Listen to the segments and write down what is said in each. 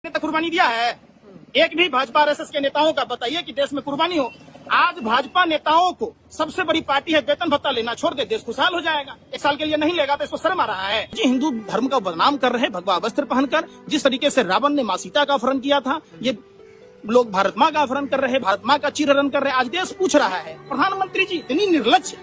ने तो कुर्बानी दिया है। एक भी भाजपा आरएसएस के नेताओं का बताइए कि देश में कुर्बानी हो। आज भाजपा नेताओं को सबसे बड़ी पार्टी है, वेतन भत्ता लेना छोड़ दे, देश खुशहाल हो जाएगा। एक साल के लिए नहीं लेगा तो इसको शर्म आ रहा है जी। हिंदू धर्म का बदनाम कर रहे भगवा वस्त्र पहनकर, जिस तरीके से रावण ने माँ सीता का अपहरण किया था, ये लोग भारत माँ का अपहरण कर रहे, भारत माँ का चीरहरण कर रहे। आज देश पूछ रहा है, प्रधानमंत्री जी इतनी निर्लज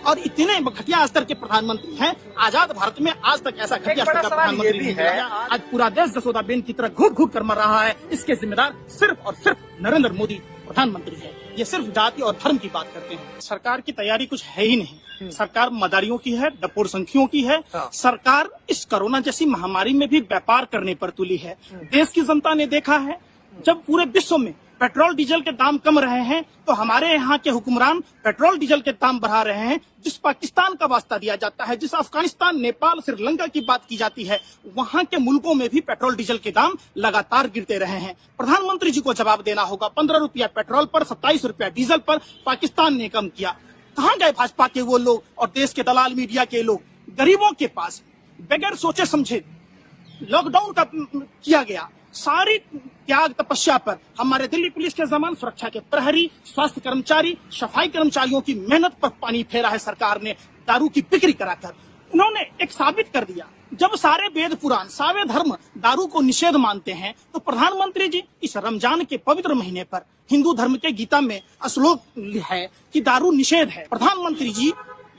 और इतने घटिया स्तर के प्रधानमंत्री हैं। आजाद भारत में आज तक ऐसा घटिया स्तर का प्रधानमंत्री नहीं है। आज पूरा देश जसोदाबेन की तरह घूट घूट कर मर रहा है। इसके जिम्मेदार सिर्फ और सिर्फ नरेंद्र मोदी प्रधानमंत्री है। ये सिर्फ जाति और धर्म की बात करते हैं। सरकार की तैयारी कुछ है ही नहीं। सरकार मदारियों की है, डपोर संखियों की है। सरकार इस कोरोना जैसी महामारी में भी व्यापार करने पर तुली है। देश की जनता ने देखा है, जब पूरे विश्व में पेट्रोल डीजल के दाम कम रहे हैं तो हमारे यहाँ के हुक्मरान पेट्रोल डीजल के दाम बढ़ा रहे हैं। जिस पाकिस्तान का वास्ता दिया जाता है, जिस अफगानिस्तान, नेपाल, श्रीलंका की बात की जाती है, वहाँ के मुल्कों में भी पेट्रोल डीजल के दाम लगातार गिरते रहे हैं। प्रधानमंत्री जी को जवाब देना होगा। 15 रुपया पेट्रोल पर, 27 रुपया डीजल पर पाकिस्तान ने कम किया। कहाँ गए भाजपा के वो लोग और देश के दलाल मीडिया के लोग? गरीबों के पास बगैर सोचे समझे लॉकडाउन का किया गया। सारी त्याग तपस्या पर हमारे दिल्ली पुलिस के जवान, सुरक्षा के प्रहरी, स्वास्थ्य कर्मचारी, सफाई कर्मचारियों की मेहनत पर पानी फेरा है सरकार ने दारू की बिक्री कराकर। उन्होंने एक साबित कर दिया, जब सारे वेद पुराण, सारे धर्म दारू को निषेध मानते हैं, तो प्रधानमंत्री जी इस रमजान के पवित्र महीने पर हिंदू धर्म के गीता में श्लोक है कि दारू निषेध है। प्रधानमंत्री जी,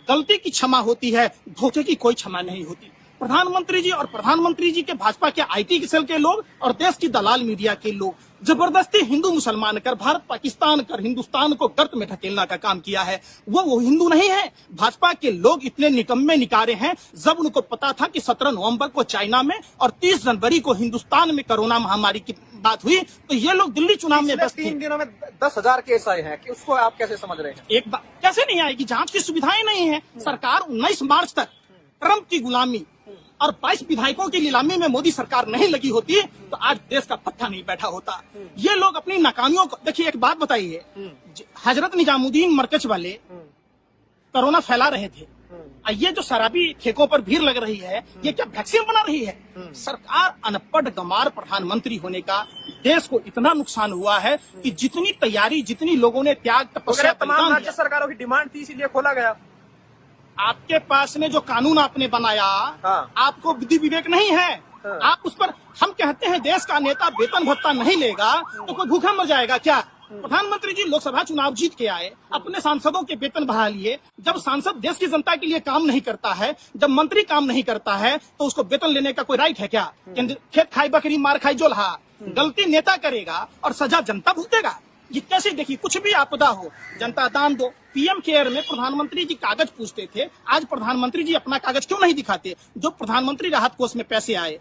गलती की क्षमा होती है, धोखे की कोई क्षमा नहीं होती। प्रधानमंत्री जी और प्रधानमंत्री जी के भाजपा के आईटी सेल के लोग और देश की दलाल मीडिया के लोग जबरदस्ती हिंदू मुसलमान कर, भारत पाकिस्तान कर, हिंदुस्तान को गर्त में ढकेलना का काम किया है। वो हिंदू नहीं है। भाजपा के लोग इतने निकम्मे निकारे हैं, जब उनको पता था कि 17 नवंबर को चाइना में और 30 जनवरी को हिंदुस्तान में कोरोना महामारी की बात हुई, तो ये लोग दिल्ली चुनाव में बस 3 दिनों में 10,000 केस आए हैं कि उसको आप कैसे समझ रहे हैं? एक बात कैसे नहीं आएगी? जांच की सुविधाएं नहीं है। सरकार 19 मार्च तक ट्रंप की गुलामी और 22 विधायकों की नीलामी में मोदी सरकार नहीं लगी होती तो आज देश का पट्टा नहीं बैठा होता। ये लोग अपनी नाकामियों को देखिए। एक बात बताइए, हजरत निजामुद्दीन मरकज वाले कोरोना फैला रहे थे, ये जो शराबी ठेकों पर भीड़ लग रही है, ये क्या वैक्सीन बना रही है? सरकार अनपढ़ गंवार प्रधानमंत्री होने का देश को इतना नुकसान हुआ है कि जितनी तैयारी, जितनी लोगों ने त्याग तपस्या, तमाम राज्य सरकारों की डिमांड थी, इसीलिए खोला गया। आपके पास में जो कानून आपने बनाया, आपको बुद्धि विवेक नहीं है। आप उस पर, हम कहते हैं देश का नेता वेतन भत्ता नहीं लेगा तो कोई भूखा मर जाएगा क्या? प्रधानमंत्री जी लोकसभा चुनाव जीत के आए, अपने सांसदों के वेतन बढ़ा लिए। जब सांसद देश की जनता के लिए काम नहीं करता है, जब मंत्री काम नहीं करता है, तो उसको वेतन लेने का कोई राइट है क्या? खेत खाई बकरी मार खाई जोल्हा। गलती नेता करेगा और सजा जनता भुगतेगा। ये कैसे? देखिए, कुछ भी आपदा हो जनता दान दो। पीएम केयर में प्रधानमंत्री जी कागज पूछते थे, आज प्रधानमंत्री जी अपना कागज क्यों नहीं दिखाते? जो प्रधानमंत्री राहत कोष में पैसे आए,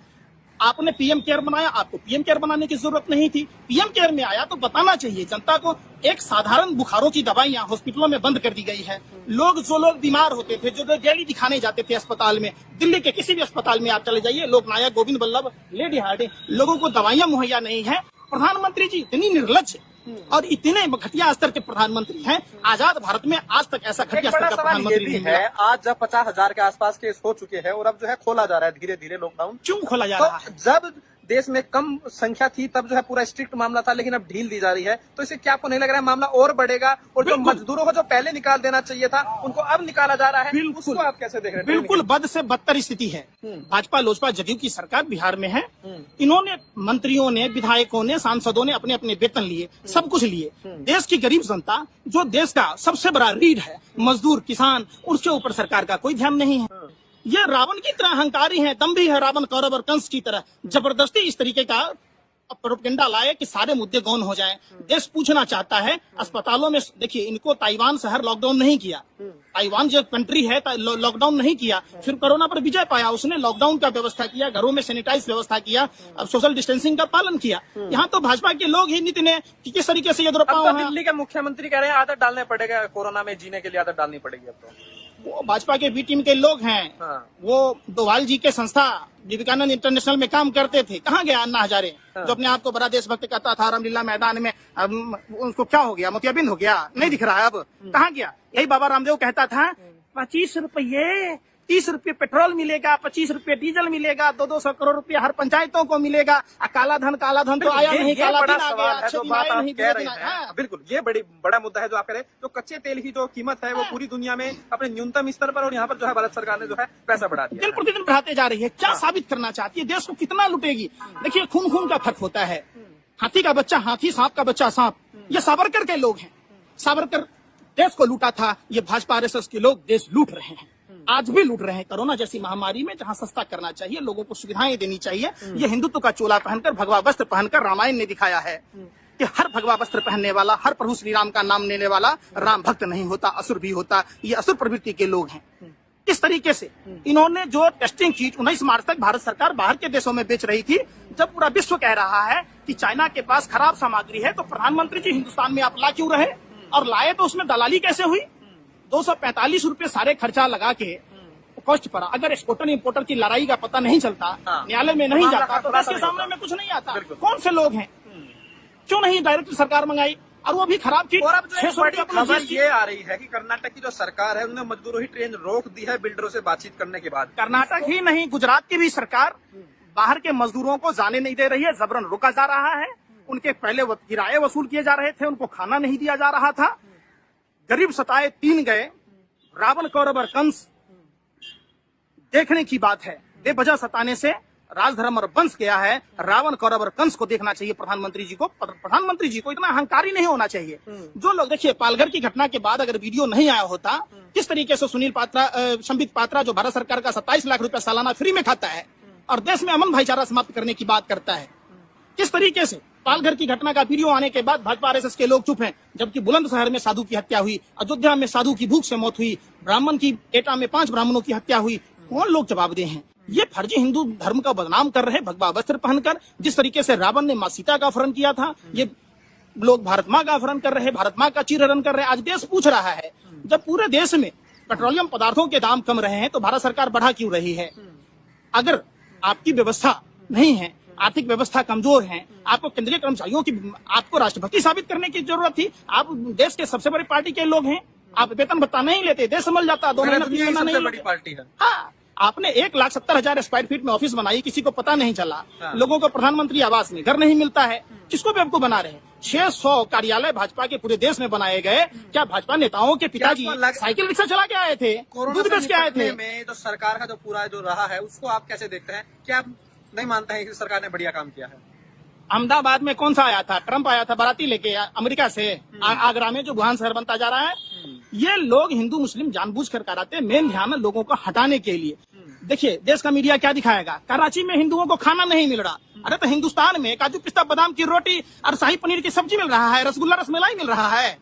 आपने पीएम केयर बनाया, आपको पीएम केयर बनाने की जरूरत नहीं थी। पीएम केयर में आया तो बताना चाहिए जनता को। एक साधारण बुखारों की दवाइयां हॉस्पिटलों में बंद कर दी गई है। जो लोग बीमार होते थे, जो डेली दिखाने जाते थे अस्पताल में, दिल्ली के किसी भी अस्पताल में आप चले जाइए, लोग नायक, गोविंद बल्लभ, लेडी हार्डिंग, लोगों को दवाइयां मुहैया नहीं है। प्रधानमंत्री जी इतनी निर्लज और इतने घटिया स्तर के प्रधानमंत्री हैं। आजाद भारत में आज तक ऐसा घटिया स्तर का प्रधानमंत्री नहीं है। आज जब 50,000 के आसपास केस हो चुके हैं और अब जो है खोला जा रहा है धीरे धीरे लॉकडाउन, क्यों खोला जा रहा है? जब देश में कम संख्या थी तब जो है पूरा स्ट्रिक्ट मामला था, लेकिन अब ढील दी जा रही है, तो इससे क्या आपको नहीं लग रहा है मामला और बढ़ेगा? और जो मजदूरों को जो पहले निकाल देना चाहिए था उनको अब निकाला जा रहा है, उसको आप कैसे देख रहे हैं? बिल्कुल बद से बदतर स्थिति है। भाजपा लोजपा जदयू की सरकार बिहार में है। इन्होंने, मंत्रियों ने, विधायकों ने, सांसदों ने अपने अपने वेतन लिए, सब कुछ लिए। देश की गरीब जनता, जो देश का सबसे बड़ा रीढ़ है, मजदूर, किसान, उसके ऊपर सरकार का कोई ध्यान नहीं है। ये रावण की तरह अहंकारी है, दम्भी है, रावण, कौरव और कंस की तरह जबरदस्ती इस तरीके का प्रोपेगेंडा लाए कि सारे मुद्दे गौन हो जाएं। देश पूछना चाहता है अस्पतालों में। देखिए, इनको ताइवान शहर लॉकडाउन नहीं किया, ताइवान जो कंट्री है लॉकडाउन नहीं किया, फिर कोरोना पर विजय पाया, उसने लॉकडाउन का व्यवस्था किया, घरों में सैनिटाइज व्यवस्था किया, अब सोशल डिस्टेंसिंग का पालन किया। यहाँ तो भाजपा के लोग ही नीति ने किस तरीके से दिल्ली के मुख्यमंत्री कह रहे हैं आदत डालने पड़ेगा, कोरोना में जीने के लिए आदत डालनी पड़ेगी। अब तो वो भाजपा के बी टीम के लोग हैं। वो डोभाल जी के संस्था विवेकानंद इंटरनेशनल में काम करते थे। कहाँ गया अन्ना हजारे, जो अपने आप को बड़ा देशभक्त कहता था? रामलीला मैदान में उनको क्या हो गया? मोतियाबिंद हो गया? नहीं दिख रहा है अब। कहाँ गया? यही बाबा रामदेव कहता था, 25 रुपये 30 रुपये पेट्रोल मिलेगा, 25 रुपये डीजल मिलेगा, 200 करोड़ रुपये हर पंचायतों को मिलेगा। काला धन तो आया नहीं, काला बड़ा धन आ सवाल गया, है अच्छे जो दिन बात आए आप नहीं, कह बुरे रहे दिन हैं। आए। बिल्कुल, ये बड़ा मुद्दा है जो आप कह रहे हैं। तो कच्चे तेल की जो कीमत है वो पूरी दुनिया में अपने न्यूनतम स्तर पर, और यहाँ पर जो है भारत सरकार ने जो है पैसा बढ़ा दिया दिन है। प्रतिदिन बढ़ाते जा रही है। क्या साबित करना चाहती है? देश को कितना लुटेगी? देखिए, खून खून का फर्क होता है। हाथी का बच्चा हाथी, सांप का बच्चा सांप। ये सावरकर के लोग हैं। सावरकर देश को लूटा था, ये भाजपा आरएसएस के लोग देश लूट रहे हैं, आज भी लूट रहे हैं। कोरोना जैसी महामारी में जहां सस्ता करना चाहिए, लोगों को सुविधाएं देनी चाहिए, ये हिंदुत्व का चोला पहनकर, भगवा वस्त्र पहनकर रामायण ने दिखाया है कि हर भगवा वस्त्र पहनने वाला, हर प्रभु श्री राम का नाम लेने वाला राम भक्त नहीं होता, असुर भी होता। ये असुर प्रवृत्ति के लोग हैं। इस तरीके से इन्होंने जो टेस्टिंग किट 19 मार्च तक भारत सरकार बाहर के देशों में बेच रही थी, जब पूरा विश्व कह रहा है कि चाइना के पास खराब सामग्री है, तो प्रधानमंत्री जी हिंदुस्तान में आप ला क्यों रहे? और लाए तो उसमें दलाली कैसे हुई? 245 रुपए सारे खर्चा लगा के कॉस्ट पड़ा। अगर एक्सपोर्टर इंपोर्टर की लड़ाई का पता नहीं चलता, न्यायालय में नहीं जाता, तो देश के सामने में कुछ नहीं आता। कौन से लोग हैं? क्यों नहीं डायरेक्ट सरकार मंगाई? और वो भी खराब की। और अब जो एक बड़ी खबर ये आ रही है कि कर्नाटक की जो सरकार है उन्होंने मजदूरों की ट्रेन रोक दी है बिल्डरों से बातचीत करने के बाद। कर्नाटक ही नहीं, गुजरात की भी सरकार बाहर के मजदूरों को जाने नहीं दे रही है, जबरन रोका जा रहा है। उनके पहले किराए वसूल किए जा रहे थे, उनको खाना नहीं दिया जा रहा था। गरीब सताए 3 गए, रावण कौरव और कंस देखने की बात है। बेवजह सताने से राजधर्म और वंश गया है। रावण कौरव और कंस को देखना चाहिए प्रधानमंत्री जी को। प्रधानमंत्री जी को इतना अहंकारी नहीं होना चाहिए। जो लोग, देखिए, पालघर की घटना के बाद अगर वीडियो नहीं आया होता, किस तरीके से संबित पात्रा जो भारत सरकार का 27 लाख रुपया सालाना फ्री में खाता है और देश में अमन भाईचारा समाप्त करने की बात करता है, किस तरीके से पालघर की घटना का वीडियो आने के बाद भाजपा आरएसएस के लोग चुप हैं, जबकि बुलंदशहर में साधु की हत्या हुई, अयोध्या में साधु की भूख से मौत हुई, ब्राह्मण की एटा में 5 ब्राह्मणों की हत्या हुई। कौन लोग जवाबदेह हैं? ये फर्जी हिंदू धर्म का बदनाम कर रहे, भगवा वस्त्र पहनकर। जिस तरीके से रावण ने मां सीता का अपहरण किया था, ये लोग भारत माँ का अपहरण कर रहे, भारत माँ का चीरहरण कर रहे। आज देश पूछ रहा है, जब पूरे देश में पेट्रोलियम पदार्थों के दाम कम रहे हैं, तो भारत सरकार बढ़ा क्यों रही है? अगर आपकी व्यवस्था नहीं है, आर्थिक व्यवस्था कमजोर है, आपको केंद्रीय कर्मचारियों की, आपको राष्ट्रभक्ति साबित करने की जरूरत थी। आप देश के सबसे बड़ी पार्टी के लोग हैं, आप वेतन भत्ता नहीं लेते, देश संभल जाता। 2 महीना 3 महीना नहीं बड़ी पार्टी है। हाँ, आपने 1,70,000 स्क्वायर फीट में ऑफिस बनाई, किसी को पता नहीं चला। लोगों को प्रधानमंत्री आवास में घर नहीं मिलता है, किसको बेवकूफ बना रहे हैं? 600 कार्यालय भाजपा के पूरे देश में बनाए गए। क्या भाजपा नेताओं के पिताजी साइकिल रिक्शा चला के आए थे, दूध बेच के आए थे? में जो सरकार का जो पूरा जो रहा है उसको आप कैसे देखते हैं? क्या आप नहीं मानते हैं कि सरकार ने बढ़िया काम किया है? अहमदाबाद में कौन सा आया था? ट्रंप आया था बाराती लेके अमेरिका से। आगरा में जो बुहान शहर बनता जा रहा है, ये लोग हिंदू मुस्लिम जानबूझकर कराते हैं। मेन ध्यान है लोगों को हटाने के लिए। देखिए, देश का मीडिया क्या दिखाएगा? कराची में हिंदुओं को खाना नहीं मिल रहा। अरे तो हिंदुस्तान में काजू पिस्ता बादाम की रोटी और शाही पनीर की सब्जी मिल रहा है, रसगुल्ला रसमलाई मिल रहा है।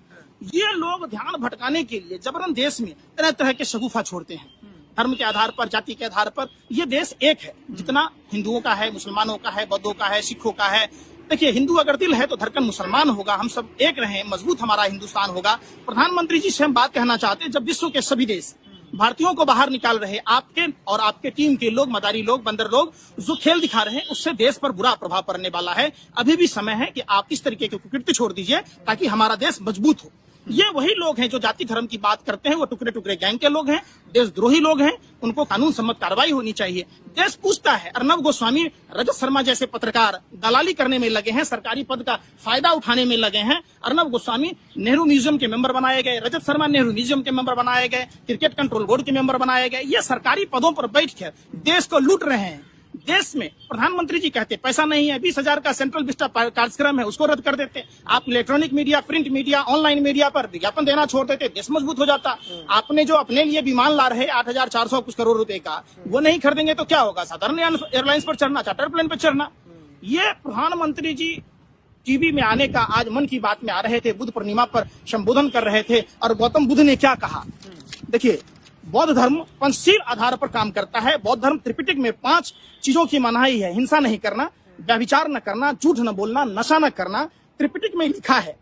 ये लोग ध्यान भटकाने के लिए जबरन देश में तरह तरह के शगुफा छोड़ते हैं, धर्म के आधार पर, जाति के आधार पर। ये देश एक है, जितना हिंदुओं का है, मुसलमानों का है, बौद्धों का है, सिखों का है। देखिए, हिंदू अगर दिल है तो धड़कन मुसलमान होगा। हम सब एक रहे, मजबूत हमारा हिंदुस्तान होगा। प्रधानमंत्री जी से हम बात कहना चाहते हैं, जब विश्व के सभी देश भारतीयों को बाहर निकाल रहे, आपके और आपके टीम के लोग, मदारी लोग, बंदर लोग जो खेल दिखा रहे हैं, उससे देश पर बुरा प्रभाव पड़ने वाला है। अभी भी समय है कि आप इस तरीके की कुकृत्य छोड़ दीजिए, ताकि हमारा देश मजबूत हो। ये वही लोग हैं जो जाति धर्म की बात करते हैं, वो टुकड़े टुकड़े गैंग के लोग हैं, देशद्रोही लोग हैं। उनको कानून सम्मत कार्रवाई होनी चाहिए। देश पूछता है। अर्नब गोस्वामी, रजत शर्मा जैसे पत्रकार दलाली करने में लगे हैं, सरकारी पद का फायदा उठाने में लगे हैं। अर्नब गोस्वामी नेहरू म्यूजियम के मेंबर बनाए गए, रजत शर्मा नेहरू म्यूजियम के मेंबर बनाए गए, क्रिकेट कंट्रोल बोर्ड के मेंबर बनाए गए। ये सरकारी पदों पर बैठकर देश को लूट रहे हैं। देश में प्रधानमंत्री जी कहते पैसा नहीं है, 20,000 का सेंट्रल विस्टा कार्यक्रम है, उसको रद्द कर देते। आप electronic media, print media, online media पर विज्ञापन देना छोड़ देते, देश मजबूत हो जाता। आपने जो अपने लिए विमान ला रहे 8,400 कुछ करोड़ रुपए का, वो नहीं खरीदेंगे तो क्या होगा? साधारण एयरलाइंस पर चढ़ना, चार्टर प्लेन पर चढ़ना। ये प्रधानमंत्री जी टीवी में आने का, आज मन की बात में आ रहे थे, बुद्ध पूर्णिमा पर संबोधन कर रहे थे, और गौतम बुद्ध ने क्या कहा? देखिए, बौद्ध धर्म पंचशील आधार पर काम करता है। बौद्ध धर्म त्रिपिटक में 5 चीजों की मनाही है। हिंसा नहीं करना, व्यभिचार न करना, झूठ न बोलना, नशा न करना। त्रिपिटक में लिखा है,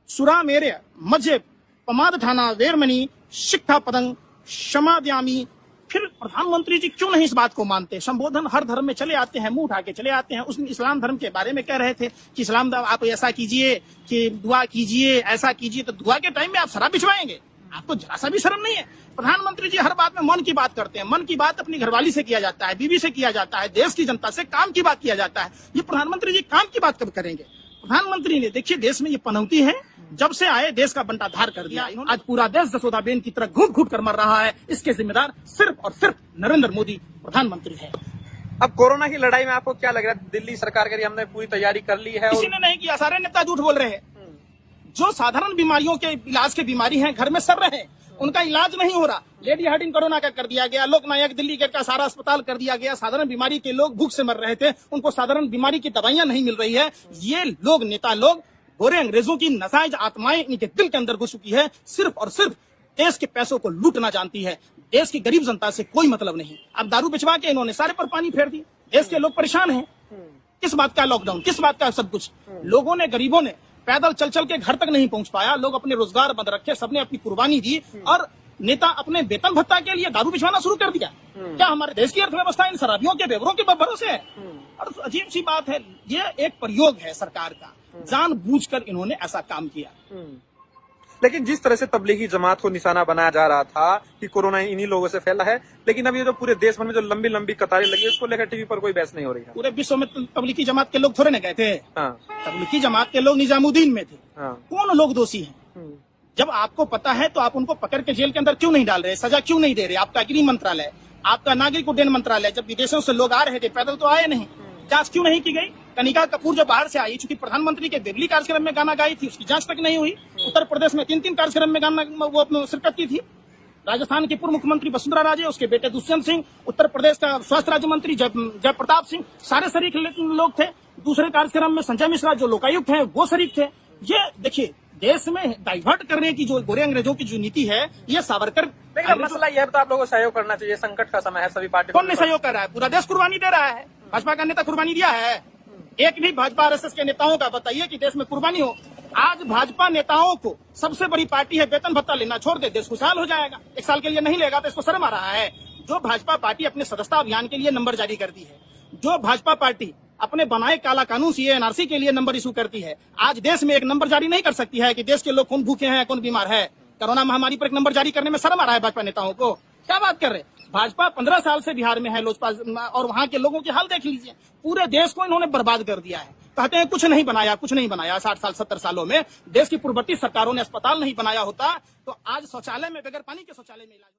सुरा मेरे मज्जे पमाद ठाना वेरमणि शिक्षा पदंग क्षमाद्यामी। फिर प्रधानमंत्री जी क्यों नहीं इस बात को मानते? संबोधन हर धर्म में चले आते हैं, मुंह उठा के चले आते हैं। उसमें इस्लाम धर्म के बारे में कह रहे थे कि इस्लाम आप ऐसा कीजिए, कि दुआ कीजिए, ऐसा कीजिए। तो दुआ के टाइम में आप शराब पिछवाएंगे? आपको जरा सा भी शर्म नहीं है? प्रधानमंत्री जी हर बात में मन की बात करते हैं। मन की बात अपनी घरवाली से किया जाता है, बीवी से किया जाता है, देश की जनता से काम की बात किया जाता है। ये प्रधानमंत्री जी काम की बात कब करेंगे? प्रधानमंत्री ने देखिए देश में ये पनौती है, जब से आए देश का बंटाधार कर दिया। आज पूरा देश जसोदाबेन की तरह घूट घूट कर मर रहा है। इसके जिम्मेदार सिर्फ और सिर्फ नरेंद्र मोदी प्रधानमंत्री है। अब कोरोना की लड़ाई में आपको क्या लग रहा है? दिल्ली सरकार के लिए हमने पूरी तैयारी कर ली है किसी ने नहीं किया, सारे नेता झूठ बोल रहे हैं। जो साधारण बीमारियों के इलाज के बीमारी हैं, घर में सर रहे, उनका इलाज नहीं हो रहा। लेडी हार्डिंग कोरोना का कर दिया गया, लोकनायक दिल्ली गेट का सारा अस्पताल कर दिया गया। साधारण बीमारी के लोग भूख से मर रहे थे, उनको साधारण बीमारी की दवाइयां नहीं मिल रही है। ये लोग नेता लोग गोरे अंग्रेजों की नजायज आत्माएं इनके दिल के अंदर घुस चुकी है। सिर्फ और सिर्फ देश के पैसों को लूटना जानती है। देश की गरीब जनता से कोई मतलब नहीं। अब दारू बिचवा के इन्होंने सारे पर पानी फेर दिया। देश के लोग परेशान हैं। किस बात का लॉकडाउन, किस बात का सब कुछ? लोगों ने, गरीबों ने पैदल चल चल के घर तक नहीं पहुंच पाया। लोग अपने रोजगार बंद रखे, सबने अपनी कुर्बानी दी और नेता अपने वेतन भत्ता के लिए दारू बिछवाना शुरू कर दिया। क्या हमारे देश की अर्थव्यवस्था इन शराबियों के बेवरों के भरोसे है? और अजीब सी बात है, ये एक प्रयोग है सरकार का। जानबूझकर इन्होंने ऐसा काम किया। लेकिन जिस तरह से तबलीगी जमात को निशाना बनाया जा रहा था कि कोरोना इन्हीं लोगों से फैला है, लेकिन अब ये जो पूरे देश भर में जो लंबी लंबी कतारें लगी, उसको लेकर टीवी पर कोई बहस नहीं हो रही है। पूरे विश्व में तबलीगी जमात के लोग थोड़े न गए थे। हाँ। तबलीगी जमात के लोग निजामुद्दीन में थे। हाँ। कौन लोग दोषी हैं? जब आपको पता है तो आप उनको पकड़ के जेल के अंदर क्यों नहीं डाल रहे, सजा क्यों नहीं दे रहे? आपका गृह मंत्रालय, आपका नागरिक उड्डयन मंत्रालय, जब विदेशों से लोग आ रहे थे पैदल तो आए नहीं, जांच क्यों नहीं की गई? कनिका कपूर जब बाहर से आई, चूंकि प्रधानमंत्री के दिल्ली कार्यक्रम में गाना गाई थी, उसकी जांच तक नहीं हुई। उत्तर प्रदेश में 3 कार्यक्रम में गाना वो शिरकत की थी। राजस्थान की पूर्व मुख्यमंत्री वसुंधरा राजे, उसके बेटे दुष्यंत सिंह, उत्तर प्रदेश का स्वास्थ्य राज्य मंत्री जय प्रताप सिंह, सारे शरीक लोग थे। दूसरे कार्यक्रम में संजय मिश्रा जो लोकायुक्त है वो शरीक थे। ये देखिए देश में डाइवर्ट करने की जो गोरे अंग्रेजों की जो नीति है, ये सावरकर। लेकिन मसला यह है तो आप लोगों को सहयोग करना चाहिए। संकट का समय है, सभी पार्टी कौन नहीं सहयोग कर रहा है? पूरा देश कुर्बानी दे रहा है। भाजपा का नेता कुर्बानी दिया है? एक भी भाजपा आरएसएस के नेताओं का बताइए कि देश में कुर्बानी हो। आज भाजपा नेताओं को सबसे बड़ी पार्टी है, वेतन भत्ता लेना छोड़ दे, देश खुशहाल हो जाएगा। 1 साल के लिए नहीं लेगा तो इसको शर्म आ रहा है। जो भाजपा पार्टी अपने सदस्यता अभियान के लिए नंबर जारी करती है, जो भाजपा पार्टी अपने बनाए काला कानून सीए एनआरसी के लिए नंबर इशू करती है, आज देश में एक नंबर जारी नहीं कर सकती है कि देश के लोग कौन भूखे हैं, कौन बीमार है। कोरोना महामारी पर एक नंबर जारी करने में शर्म आ रहा है भाजपा नेताओं को। क्या बात कर रहे? भाजपा 15 साल से बिहार में है, लोजपा, और वहां के लोगों की हाल देख लीजिए। पूरे देश को इन्होंने बर्बाद कर दिया है। कहते हैं कुछ नहीं बनाया, कुछ नहीं बनाया। 60 साल 70 सालों में देश की पूर्ववर्ती सरकारों ने अस्पताल नहीं बनाया होता तो आज शौचालय में, बगैर पानी के शौचालय में इलाज